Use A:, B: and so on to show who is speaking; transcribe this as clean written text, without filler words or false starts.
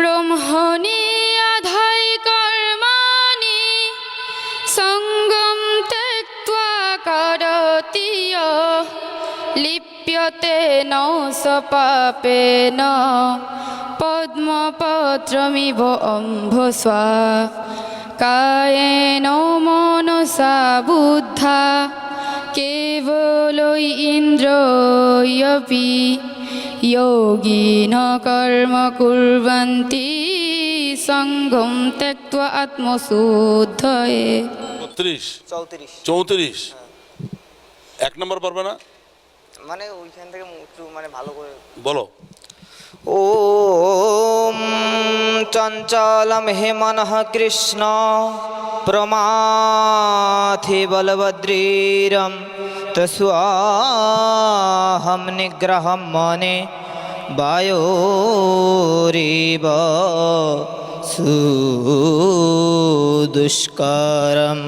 A: ব্রহ্মণি আধায় কর্মাণি সঙ্গম ত্যক্ত্বা করতি ইয়ঃ লিপ্যতে ন স পাপেন পদ্মপত্রমিব অম্ভস্বা কায়েন মনসা বুদ্ধা কেবলৈ ইন্দ্রিয়পি যোগিন কর্ম কুর্বন্তি সঙ্গম ত্যক্ত্বা আত্মশুদ্ধয়ে।
B: 34
C: 34
B: 34 এক নম্বর পারবে না,
C: মানে ওইখান থেকে একটু মানে ভালো করে
B: বলো।
C: ওম চঞ্চলম হে মনঃ কৃষ্ণ প্রমাথি বলভদ্রীরম তস্যাহম নিগ্রহম মনে বায়োরিব সুদুষ্করম।